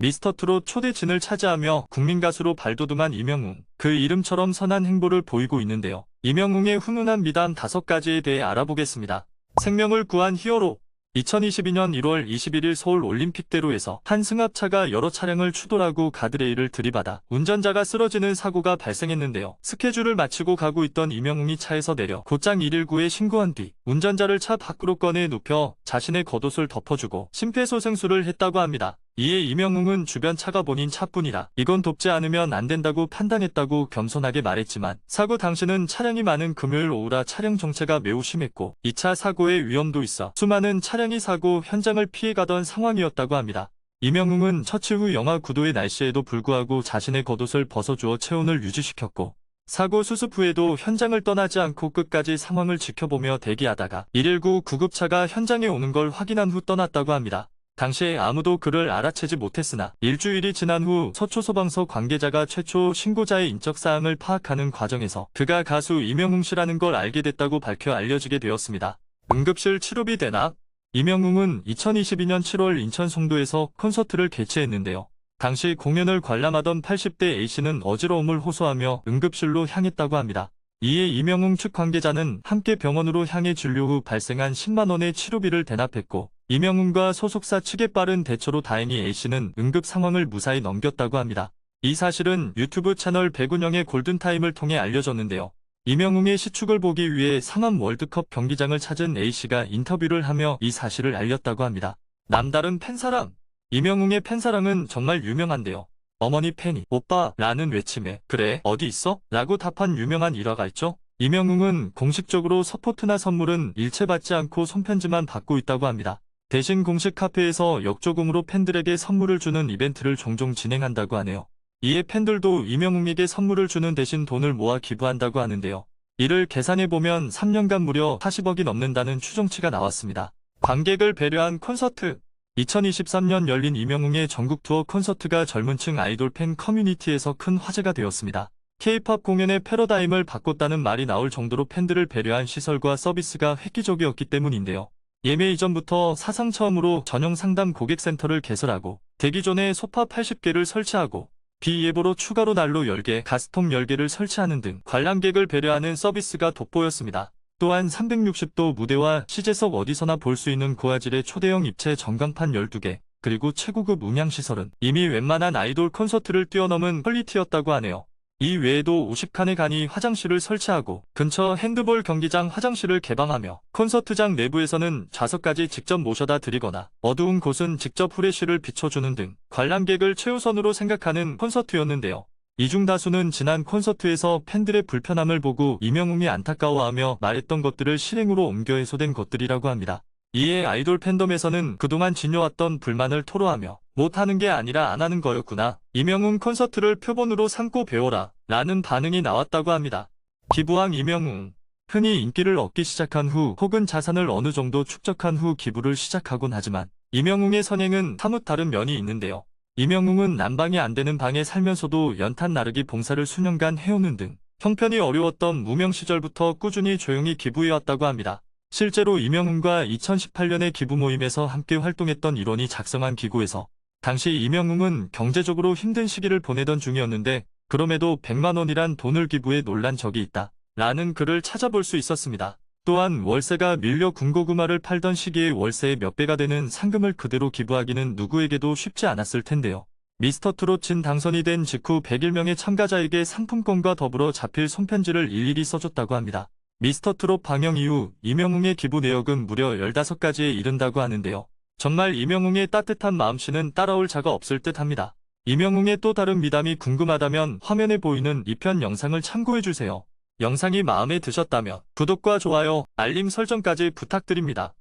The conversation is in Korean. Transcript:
미스터트롯 초대진을 차지하며 국민가수로 발돋움한 임영웅. 그 이름처럼 선한 행보를 보이고 있는데요. 임영웅의 훈훈한 미담 5가지에 대해 알아보겠습니다. 생명을 구한 히어로. 2022년 1월 21일 서울 올림픽대로에서 한 승합차가 여러 차량을 추돌하고 가드레일을 들이받아 운전자가 쓰러지는 사고가 발생했는데요. 스케줄을 마치고 가고 있던 임영웅이 차에서 내려 곧장 119에 신고한 뒤 운전자를 차 밖으로 꺼내 눕혀 자신의 겉옷을 덮어주고 심폐소생술을 했다고 합니다. 이에 임영웅은 주변 차가 본인 차뿐이라 이건 돕지 않으면 안 된다고 판단했다고 겸손하게 말했지만 사고 당시는 차량이 많은 금요일 오후라 차량 정체가 매우 심했고 2차 사고의 위험도 있어 수많은 차량이 사고 현장을 피해가던 상황이었다고 합니다. 임영웅은 처치 후 영하 9도의 날씨에도 불구하고 자신의 겉옷을 벗어주어 체온을 유지시켰고 사고 수습 후에도 현장을 떠나지 않고 끝까지 상황을 지켜보며 대기하다가 119 구급차가 현장에 오는 걸 확인한 후 떠났다고 합니다. 당시에 아무도 그를 알아채지 못했으나 일주일이 지난 후 서초소방서 관계자가 최초 신고자의 인적사항을 파악하는 과정에서 그가 가수 임영웅 씨라는 걸 알게 됐다고 밝혀 알려지게 되었습니다. 응급실 치료비 대납. 임영웅은 2022년 7월 인천 송도에서 콘서트를 개최했는데요. 당시 공연을 관람하던 80대 A씨는 어지러움을 호소하며 응급실로 향했다고 합니다. 이에 임영웅 측 관계자는 함께 병원으로 향해 진료 후 발생한 10만 원의 치료비를 대납했고 임영웅과 소속사 측의 빠른 대처로 다행히 A씨는 응급 상황을 무사히 넘겼다고 합니다. 이 사실은 유튜브 채널 백운영의 골든타임을 통해 알려졌는데요. 임영웅의 시축을 보기 위해 상암 월드컵 경기장을 찾은 A씨가 인터뷰를 하며 이 사실을 알렸다고 합니다. 남다른 팬사랑. 임영웅의 팬사랑은 정말 유명한데요. 어머니 팬이 오빠 라는 외침에 그래 어디 있어? 라고 답한 유명한 일화가 있죠. 임영웅은 공식적으로 서포트나 선물은 일체 받지 않고 손편지만 받고 있다고 합니다. 대신 공식 카페에서 역조공으로 팬들에게 선물을 주는 이벤트를 종종 진행한다고 하네요. 이에 팬들도 임영웅에게 선물을 주는 대신 돈을 모아 기부한다고 하는데요. 이를 계산해보면 3년간 무려 40억이 넘는다는 추정치가 나왔습니다. 관객을 배려한 콘서트. 2023년 열린 임영웅의 전국 투어 콘서트가 젊은 층 아이돌 팬 커뮤니티에서 큰 화제가 되었습니다. K-팝 공연의 패러다임을 바꿨다는 말이 나올 정도로 팬들을 배려한 시설과 서비스가 획기적이었기 때문인데요. 예매 이전부터 사상 처음으로 전용 상담 고객센터를 개설하고 대기 전에 소파 80개를 설치하고 비예보로 추가로 난로 10개, 가스통 10개를 설치하는 등 관람객을 배려하는 서비스가 돋보였습니다. 또한 360도 무대와 시제석 어디서나 볼 수 있는 고화질의 초대형 입체 전광판 12개, 그리고 최고급 음향시설은 이미 웬만한 아이돌 콘서트를 뛰어넘은 퀄리티였다고 하네요. 이 외에도 50칸의 간이 화장실을 설치하고 근처 핸드볼 경기장 화장실을 개방하며 콘서트장 내부에서는 좌석까지 직접 모셔다 드리거나 어두운 곳은 직접 후레쉬를 비춰주는 등 관람객을 최우선으로 생각하는 콘서트였는데요. 이중 다수는 지난 콘서트에서 팬들의 불편함을 보고 임영웅이 안타까워하며 말했던 것들을 실행으로 옮겨 해소된 것들이라고 합니다. 이에 아이돌 팬덤에서는 그동안 지녀왔던 불만을 토로하며 못하는 게 아니라 안 하는 거였구나. 임영웅 콘서트를 표본으로 삼고 배워라 라는 반응이 나왔다고 합니다. 기부왕 임영웅. 흔히 인기를 얻기 시작한 후 혹은 자산을 어느 정도 축적한 후 기부를 시작하곤 하지만 임영웅의 선행은 사뭇 다른 면이 있는데요. 임영웅은 난방이 안 되는 방에 살면서도 연탄 나르기 봉사를 수년간 해오는 등 형편이 어려웠던 무명 시절부터 꾸준히 조용히 기부해왔다고 합니다. 실제로 임영웅과 2018년의 기부 모임에서 함께 활동했던 일원이 작성한 기고에서 당시 임영웅은 경제적으로 힘든 시기를 보내던 중이었는데 그럼에도 100만 원이란 돈을 기부해 놀란 적이 있다 라는 글을 찾아볼 수 있었습니다. 또한 월세가 밀려 군고구마를 팔던 시기에 월세의 몇 배가 되는 상금을 그대로 기부하기는 누구에게도 쉽지 않았을 텐데요. 미스터트롯 진 당선이 된 직후 101명의 참가자에게 상품권과 더불어 자필 손편지를 일일이 써줬다고 합니다. 미스터트롯 방영 이후 임영웅의 기부 내역은 무려 15가지에 이른다고 하는데요. 정말 임영웅의 따뜻한 마음씨는 따라올 자가 없을 듯합니다. 임영웅의 또 다른 미담이 궁금하다면 화면에 보이는 이 편 영상을 참고해주세요. 영상이 마음에 드셨다면 구독과 좋아요, 알림 설정까지 부탁드립니다.